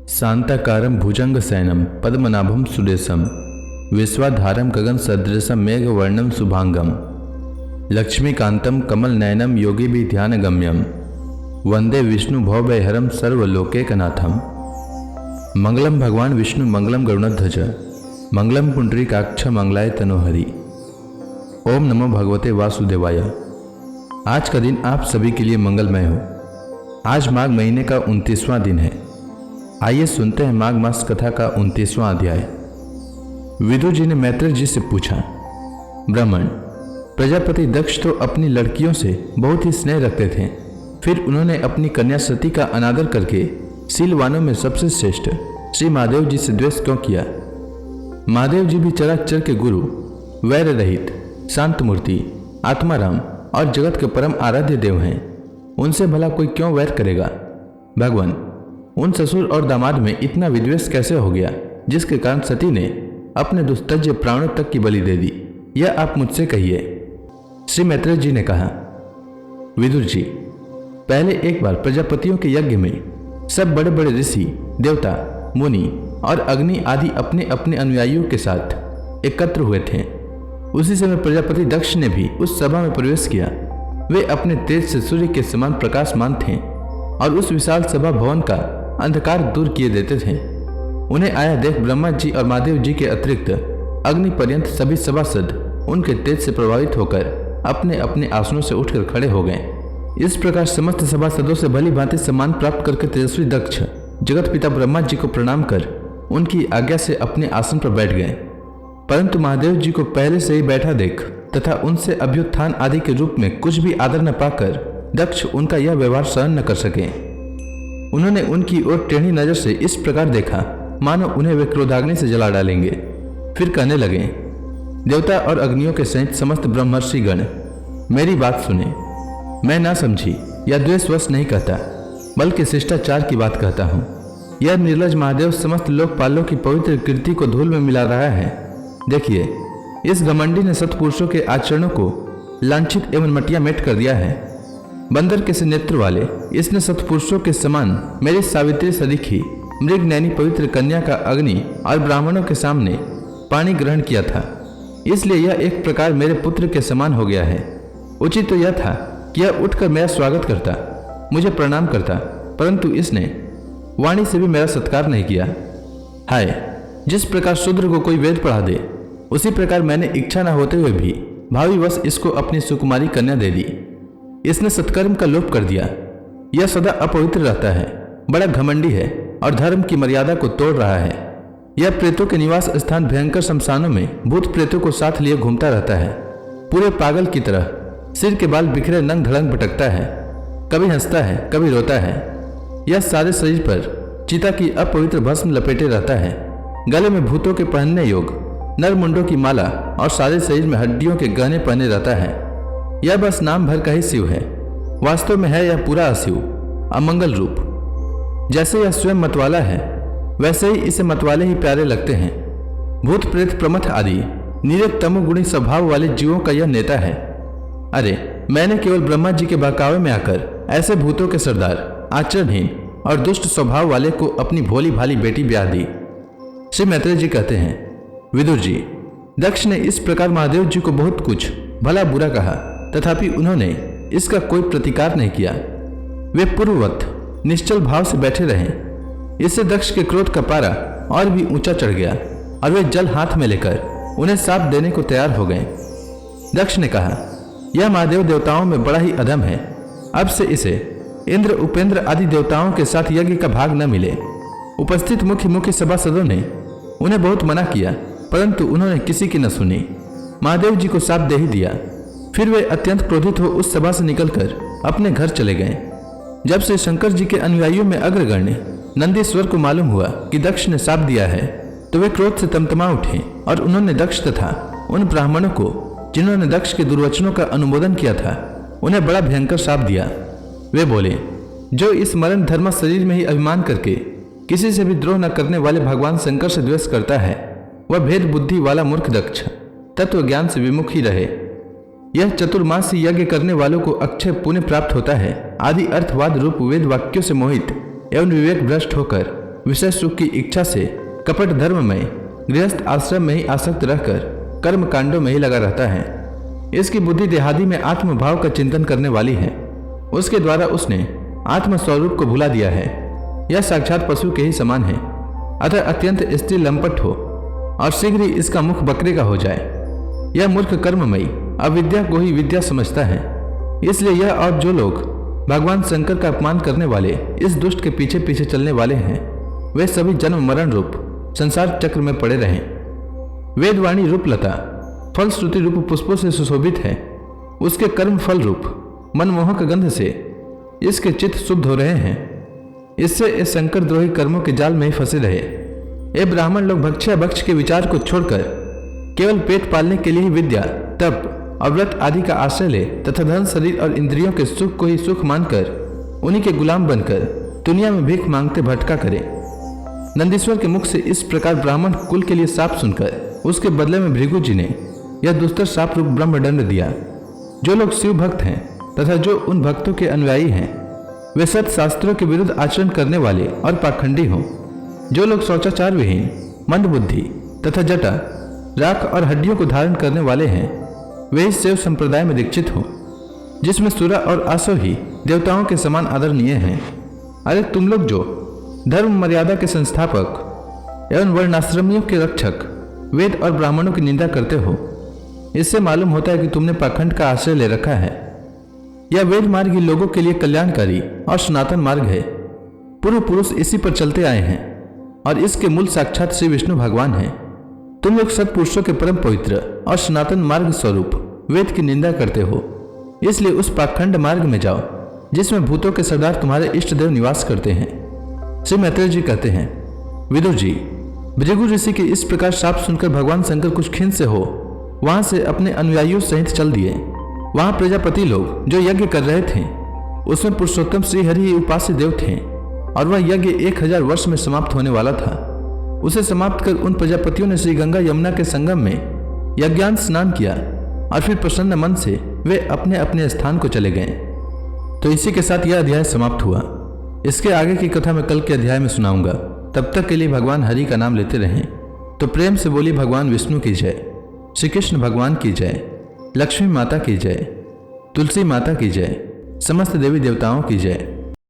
शांताकारं भुजंगशयनं पद्मनाभं सुरेशं विश्वाधारं गगनसदृशं मेघवर्णं शुभांगं लक्ष्मीकान्तं कमलनयनं योगिभिर्ध्यानगम्यं वंदे विष्णु भवभयहरं सर्वलोकैकनाथं। मंगलम भगवान विष्णु मंगलम गरुड़ध्वज मंगलम पुंडरीकाक्ष मंगलाय तनोहरि। ओम नमो भगवते वासुदेवाय। आज का दिन आप सभी के लिए मंगलमय हो। आज माघ महीने का 29वां दिन है। आइए सुनते हैं माघ मास कथा का 29वां अध्याय। विदुर जी ने मैत्रेय जी से पूछा, ब्राह्मण, प्रजापति दक्ष तो अपनी लड़कियों से बहुत ही स्नेह रखते थे, फिर उन्होंने अपनी कन्या सती का अनादर करके शीलवानों में सबसे श्रेष्ठ श्री महादेव जी से द्वेष क्यों किया? महादेव जी भी चराचर के गुरु, वैर रहित, शांत मूर्ति, आत्माराम और जगत के परम आराध्य देव हैं। उनसे भला कोई क्यों वैर करेगा? भगवान, उन ससुर और दामाद में इतना विद्वेष कैसे हो गया जिसके कारण सती ने अपने दुस्तज्य प्राणों तक की बलि दे दी? यह आप मुझसे कहिए। श्री मैत्रेय जी ने कहा, विदुर जी, पहले एक बार प्रजापतियों के यज्ञ में सब बड़े बड़े ऋषि, देवता, मुनि और अग्नि आदि अपने अपने अनुयायियों के साथ एकत्र हुए थे। उसी समय प्रजापति दक्ष ने भी उस सभा में प्रवेश किया। वे अपने तेज से सूर्य के समान प्रकाशमान थे और उस विशाल सभा भवन का अंधकार दूर किए देते थे। उन्हें आया देख ब्रह्मा जी और महादेव जी के अतिरिक्त अग्नि पर्यंत सभी सभासद उनके तेज से प्रभावित होकर अपने अपने आसनों से उठकर खड़े हो गए। इस प्रकार समस्त सभासदों से भली भांति सम्मान प्राप्त करके तेजस्वी दक्ष जगत पिता ब्रह्मा जी को प्रणाम कर उनकी आज्ञा से अपने आसन पर बैठ गए। परंतु महादेव जी को पहले से ही बैठा देख तथा उनसे अभ्युत्थान आदि के रूप में कुछ भी आदर न पाकर दक्ष उनका यह व्यवहार सहन न कर सके। उन्होंने उनकी ओर टेढ़ी नजर से इस प्रकार देखा मानो उन्हें वे क्रोधाग्नि से जला डालेंगे। फिर कहने लगे, देवता और अग्नियों के सहित समस्त ब्रह्मर्षि गण, मेरी बात सुने। मैं ना समझी या द्वेषवश नहीं कहता, बल्कि शिष्टाचार की बात कहता हूँ। यह निर्लज महादेव समस्त लोकपालों की पवित्र कीर्ति को धूल में मिला रहा है। देखिए, इस घमंडी ने सत्पुरुषों के आचरणों को लांछित एवं मटिया मेट कर दिया है। बंदर के से नेत्र वाले इसने सत्पुरुषों के समान मेरी सावित्री सदीखी मृग नैनी पवित्र कन्या का अग्नि और ब्राह्मणों के सामने पानी ग्रहण किया था। इसलिए यह एक प्रकार मेरे पुत्र के समान हो गया है। उचित तो यह था कि यह उठकर मेरा स्वागत करता, मुझे प्रणाम करता, परंतु इसने वाणी से भी मेरा सत्कार नहीं किया। हाय, जिस प्रकार शूद्र को कोई वेद पढ़ा दे, उसी प्रकार मैंने इच्छा न होते हुए भी भावीवश इसको अपनी सुकुमारी कन्या दे दी। इसने सत्कर्म का लोप कर दिया। यह सदा अपवित्र रहता है, बड़ा घमंडी है और धर्म की मर्यादा को तोड़ रहा है। यह प्रेतों के निवास स्थान भयंकर शमशानों में भूत प्रेतों को साथ लिए घूमता रहता है। पूरे पागल की तरह सिर के बाल बिखरे नंग धड़ंग भटकता है, कभी हंसता है, कभी रोता है। यह सारे शरीर पर चिता की अपवित्र भस्म लपेटे रहता है। गले में भूतों के पहनने योग नर मुंडों की माला और सारे शरीर में हड्डियों के गहने पहने रहता है। यह बस नाम भर का ही शिव है, वास्तव में है यह पूरा अशिव, अमंगल रूप। जैसे यह स्वयं मतवाला है, वैसे ही इसे मतवाले ही प्यारे लगते हैं। भूत प्रेत प्रमथ आदि नीरज तमोगुणी स्वभाव वाले जीवों का यह नेता है। अरे, मैंने केवल ब्रह्मा जी के बहकावे में आकर ऐसे भूतों के सरदार, आचरणहीन और दुष्ट स्वभाव वाले को अपनी भोली भाली बेटी ब्याह दी। श्री मैत्रेय जी कहते हैं, विदुर जी, दक्ष ने इस प्रकार महादेव जी को बहुत कुछ भला बुरा कहा, तथापि उन्होंने इसका कोई प्रतिकार नहीं किया। वे पूर्ववत निश्चल भाव से बैठे रहे। इससे दक्ष के क्रोध का पारा और भी ऊंचा चढ़ गया और वे जल हाथ में लेकर उन्हें साप देने को तैयार हो गए। दक्ष ने कहा, यह महादेव देवताओं में बड़ा ही अधम है। अब से इसे इंद्र, उपेंद्र आदि देवताओं के साथ यज्ञ का भाग न मिले। उपस्थित मुख्य मुख्य सभासदों ने उन्हें बहुत मना किया, परंतु उन्होंने किसी की न सुनी। महादेव जी को साप दे ही दिया। फिर वे अत्यंत क्रोधित हो उस सभा से निकलकर अपने घर चले गए। जब से शंकर जी के अनुयायियों में अग्रगण्य नंदीश्वर को मालूम हुआ कि दक्ष ने साप दिया है, तो वे क्रोध से तमतमा उठे और उन्होंने दक्ष तथा उन ब्राह्मणों को जिन्होंने दक्ष के दुर्वचनों का अनुमोदन किया था, उन्हें बड़ा भयंकर शाप दिया। वे बोले, जो इस मरण धर्म शरीर में ही अभिमान करके किसी से भी द्रोह न करने वाले भगवान शंकर से द्वेष करता है, वह भेद बुद्धि वाला मूर्ख दक्ष तत्व ज्ञान से विमुख ही रहे। यह चतुर्मासी यज्ञ करने वालों को अक्षय पुण्य प्राप्त होता है आदि अर्थवाद रूप वेद वाक्यों से मोहित एवं विवेक भ्रष्ट होकर विषय सुख की इच्छा से कपट धर्म में गृहस्थ आश्रम में ही आसक्त रहकर कर्म कांडों में ही लगा रहता है। इसकी बुद्धि देहादि में आत्मभाव का चिंतन करने वाली है। उसके द्वारा उसने आत्म स्वरूप को भुला दिया है। यह साक्षात पशु के ही समान है। अतः अत्यंत स्त्री लंपट हो और शीघ्र ही इसका मुख बकरे का हो जाए। यह मूर्ख कर्ममयी अविद्या को ही विद्या समझता है। इसलिए यह और जो लोग भगवान शंकर का अपमान करने वाले इस दुष्ट के पीछे पीछे चलने वाले हैं, वे सभी जन्म मरण रूप संसार चक्र में पड़े रहें। वेदवाणी रूप लता फल श्रुति रूप पुष्पों से सुशोभित है। उसके कर्म फल रूप मनमोहक गंध से इसके चित्त शुद्ध हो रहे हैं। इससे इस शंकर द्रोही कर्मों के जाल में ही फंसे रहे। ये ब्राह्मण लोग भक्ष्या भक्ष के विचार को छोड़कर केवल पेट पालने के लिए ही विद्या, तप और व्रत आदि का आश्रय ले तथा धन, शरीर और इंद्रियों के सुख को ही सुख मानकर उन्हीं के गुलाम बनकर दुनिया में भीख मांगते भटका करे। नंदीश्वर के मुख से इस प्रकार ब्राह्मण कुल के लिए शाप सुनकर उसके बदले में भृगु जी ने यह दुस्तर शाप रूप ब्रह्मदंड दिया। जो लोग शिव भक्त हैं तथा जो उन भक्तों के अनुयायी हैं, वे सत शास्त्रों के विरुद्ध आचरण करने वाले और पाखंडी हों। जो लोग शौचाचार विहीन, मंदबुद्धि तथा जटा, राख और हड्डियों को धारण करने वाले हैं, वे इस शैव संप्रदाय में दीक्षित हों, जिसमें सुरा और आसो ही देवताओं के समान आदरणीय हैं। अरे तुम लोग जो धर्म मर्यादा के संस्थापक एवं वर्णाश्रमियों के रक्षक वेद और ब्राह्मणों की निंदा करते हो, इससे मालूम होता है कि तुमने पाखंड का आश्रय ले रखा है। यह वेद मार्ग ही लोगों के लिए कल्याणकारी और सनातन मार्ग है। पूर्व पुरुष इसी पर चलते आए हैं और इसके मूल साक्षात श्री विष्णु भगवान हैं। तुम लोग सत्पुरुषों के परम पवित्र और सनातन मार्ग स्वरूप वेद की निंदा करते हो। इसलिए उस पाखंड मार्ग में जाओ जिसमें भूतों के सरदार तुम्हारे इष्ट देव निवास करते हैं। श्री मैत्रेय जी कहते हैं, विदुर जी, भृगु ऋषि के इस प्रकार शाप सुनकर भगवान शंकर कुछ खिन्न से हो वहां से अपने अनुयायियों सहित चल दिए। वहां प्रजापति लोग जो यज्ञ कर रहे थे, उसमें पुरुषोत्तम श्री हरि ही उपास्य देव थे और वह यज्ञ 1000 वर्ष में समाप्त होने वाला था। उसे समाप्त कर उन प्रजापतियों ने श्री गंगा यमुना के संगम में यज्ञांत स्नान किया और फिर प्रसन्न मन से वे अपने अपने स्थान को चले गए। तो इसी के साथ यह अध्याय समाप्त हुआ। इसके आगे की कथा मैं कल के अध्याय में सुनाऊंगा। तब तक के लिए भगवान हरि का नाम लेते रहें। तो प्रेम से बोली भगवान विष्णु की जय, श्री कृष्ण भगवान की जय, लक्ष्मी माता की जय, तुलसी माता की जय, समस्त देवी देवताओं की जय।